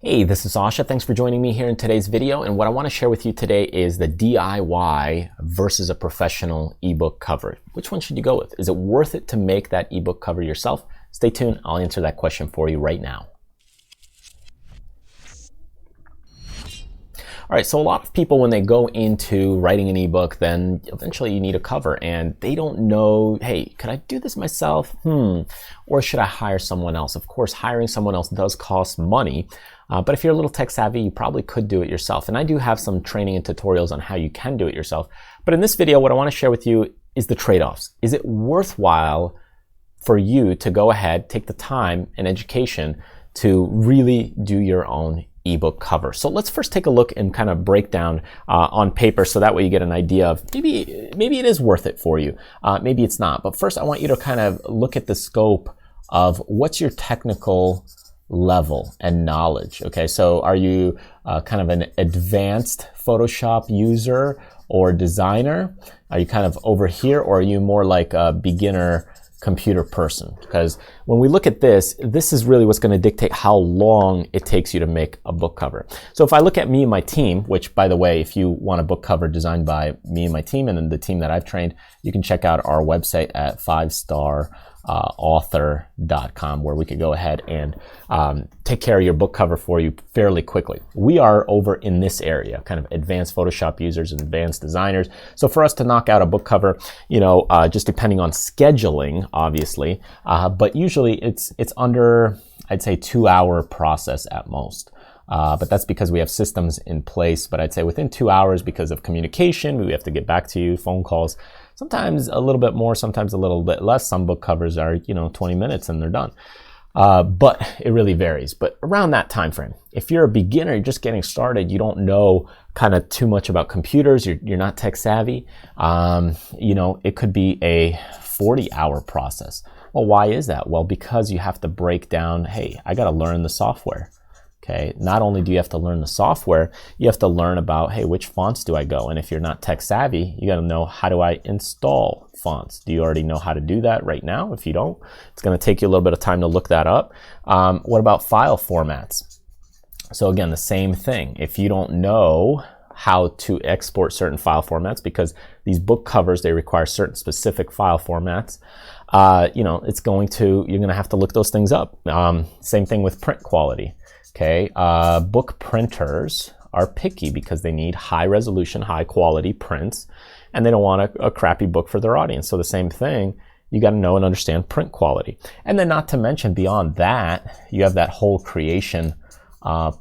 Hey, this is Asha. Thanks for joining me here in today's video. And what I want to share with you today is the DIY versus a professional ebook cover. Which one should you go with? Is it worth it to make that ebook cover yourself? Stay tuned. I'll answer that question for you right now. All right, so a lot of people, when they go into writing an ebook, then eventually you need a cover and they don't know, hey, could I do this myself? Or should I hire someone else? Of course, hiring someone else does cost money, but if you're a little tech savvy, you probably could do it yourself. And I do have some training and tutorials on how you can do it yourself. But in this video, what I want to share with you is the trade-offs. Is it worthwhile for you to go ahead, take the time and education to really do your own ebook cover? So let's first take a look and kind of break down on paper, so that way you get an idea of maybe it is worth it for you, maybe it's not. But first I want you to kind of look at the scope of what's your technical level and knowledge. Okay, so are you kind of an advanced Photoshop user or designer? Are you kind of over here, or are you more like a beginner computer person? Because when we look at this is really what's going to dictate how long it takes you to make a book cover. So if I look at me and my team, which, by the way, if you want a book cover designed by me and my team and then the team that I've trained, you can check out our website at 5starauthor.com, where we could go ahead and take care of your book cover for you fairly quickly. We are over in this area, kind of advanced Photoshop users and advanced designers. So for us to knock out a book cover, just depending on scheduling, obviously, but usually it's under, I'd say, 2-hour process at most. But that's because we have systems in place. But I'd say within 2 hours, because of communication, we have to get back to you, phone calls, sometimes a little bit more, sometimes a little bit less. Some book covers are, 20 minutes and they're done. But it really varies. But around that time frame, if you're a beginner, you're just getting started, you don't know kind of too much about computers, you're not tech savvy, it could be a 40-hour process. Well, why is that? Well, because you have to break down, hey, I got to learn the software. Okay, not only do you have to learn the software, you have to learn about, hey, which fonts do I go? And if you're not tech savvy, you got to know, how do I install fonts? Do you already know how to do that right now? If you don't, it's going to take you a little bit of time to look that up. What about file formats? So again, the same thing. If you don't know how to export certain file formats, because these book covers, they require certain specific file formats, you're going to have to look those things up. Same thing with print quality. Okay, book printers are picky because they need high resolution, high quality prints, and they don't want a crappy book for their audience. So the same thing, you got to know and understand print quality. And then not to mention, beyond that, you have that whole creation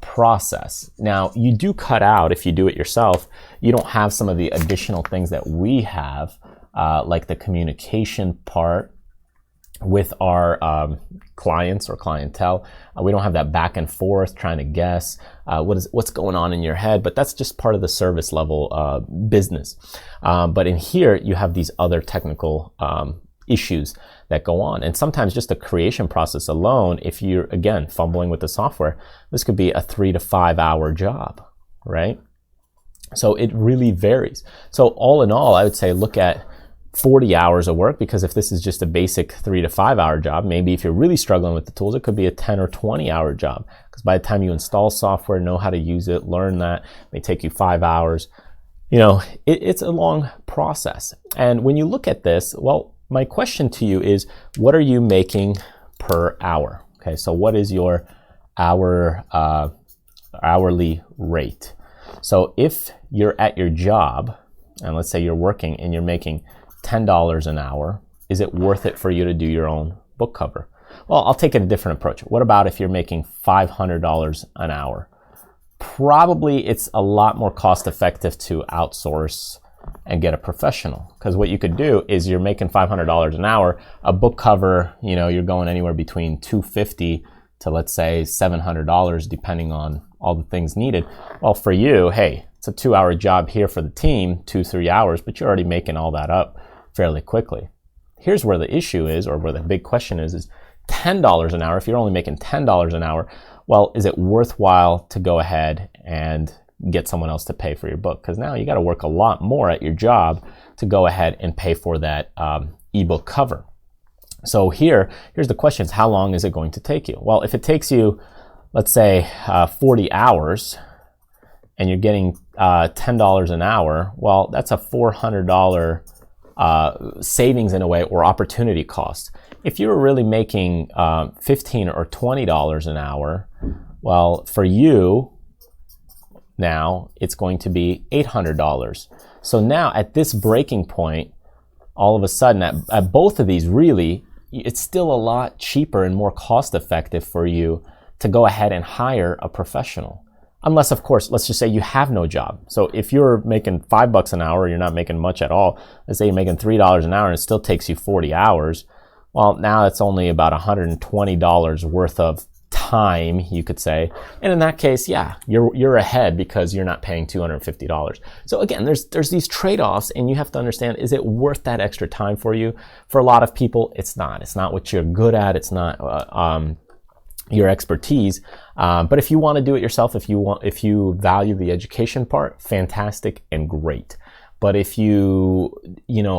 process. Now, you do cut out, if you do it yourself, you don't have some of the additional things that we have, like the communication part with our clients or clientele. We don't have that back and forth trying to guess what's going on in your head, but that's just part of the service level business. But in here, you have these other technical issues that go on. And sometimes just the creation process alone, if you're, again, fumbling with the software, this could be a 3 to 5 hour job, right? So it really varies. So all in all, I would say look at 40 hours of work, because if this is just a basic 3 to 5 hour job, maybe if you're really struggling with the tools, it could be a 10 or 20 hour job, because by the time you install software, know how to use it, learn that, it may take you 5 hours. It's a long process. And when you look at this, well, my question to you is, what are you making per hour? Okay, so what is your hourly rate? So if you're at your job, and let's say you're working and you're making $10 an hour, is it worth it for you to do your own book cover? Well, I'll take a different approach. What about if you're making $500 an hour? Probably it's a lot more cost effective to outsource and get a professional, because what you could do is, you're making $500 an hour, a book cover, you're going anywhere between $250 to, let's say, $700, depending on all the things needed. Well, for you, hey, it's a 2-hour job here for the team, 2-3 hours, but you're already making all that up fairly quickly. Here's where the issue is, or where the big question is $10 an hour. If you're only making $10 an hour, well, is it worthwhile to go ahead and get someone else to pay for your book? Because now you got to work a lot more at your job to go ahead and pay for that ebook cover. So here's the question: is how long is it going to take you? Well, if it takes you, let's say 40 hours, and you're getting $10 an hour, well, that's a $400 savings in a way, or opportunity cost. If you were really making $15 or $20 an hour, well, for you, now it's going to be $800. So now at this breaking point, all of a sudden at both of these, really, it's still a lot cheaper and more cost effective for you to go ahead and hire a professional. Unless, of course, let's just say you have no job. So if you're making $5 an hour, you're not making much at all. Let's say you're making $3 an hour and it still takes you 40 hours. Well, now it's only about $120 worth of time, you could say. And in that case, yeah, you're ahead because you're not paying $250. So again, there's these trade-offs, and you have to understand, is it worth that extra time for you? For a lot of people, it's not. It's not what you're good at. It's not your expertise. But if you want to do it yourself, if you value the education part, fantastic and great. But if you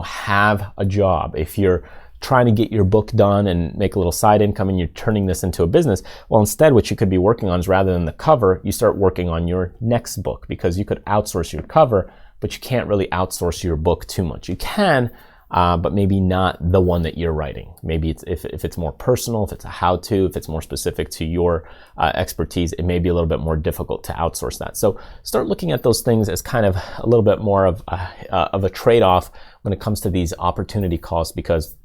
have a job, if you're trying to get your book done and make a little side income and you're turning this into a business, well, instead what you could be working on is, rather than the cover, you start working on your next book, because you could outsource your cover, but you can't really outsource your book too much. You can, but maybe not the one that you're writing. Maybe if it's more personal, if it's a how-to, if it's more specific to your expertise, it may be a little bit more difficult to outsource that. So start looking at those things as kind of a little bit more of a trade-off when it comes to these opportunity costs, because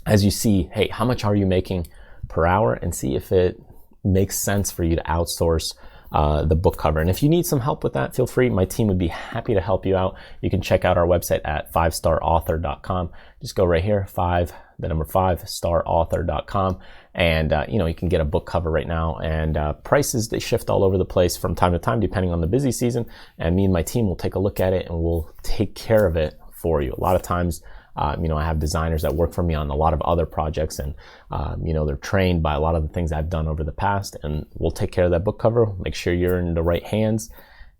as you see, hey, how much are you making per hour, and see if it makes sense for you to outsource the book cover. And if you need some help with that, feel free. My team would be happy to help you out. You can check out our website at 5starauthor.com. Just go right here, 5starauthor.com, and you can get a book cover right now. And prices, they shift all over the place from time to time depending on the busy season. And me and my team will take a look at it and we'll take care of it for you. A lot of times, I have designers that work for me on a lot of other projects, and they're trained by a lot of the things I've done over the past, and we'll take care of that book cover, make sure you're in the right hands,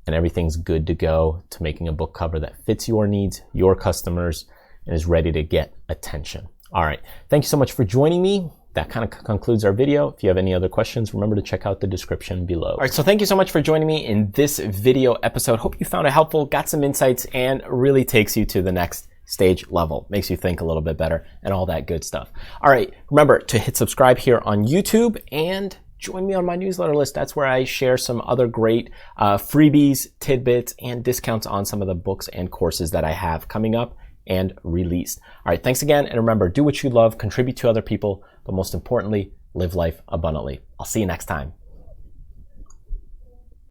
and everything's good to go to making a book cover that fits your needs, your customers, and is ready to get attention. All right, thank you so much for joining me. That kind of concludes our video. If you have any other questions, remember to check out the description below. All right, so thank you so much for joining me in this video episode. Hope you found it helpful, got some insights, and really takes you to the next stage level, makes you think a little bit better, and all that good stuff. All right, remember to hit subscribe here on YouTube and join me on my newsletter list. That's where I share some other great freebies, tidbits, and discounts on some of the books and courses that I have coming up and released. All right, thanks again, and remember, do what you love, contribute to other people, but most importantly, live life abundantly. I'll see you next time.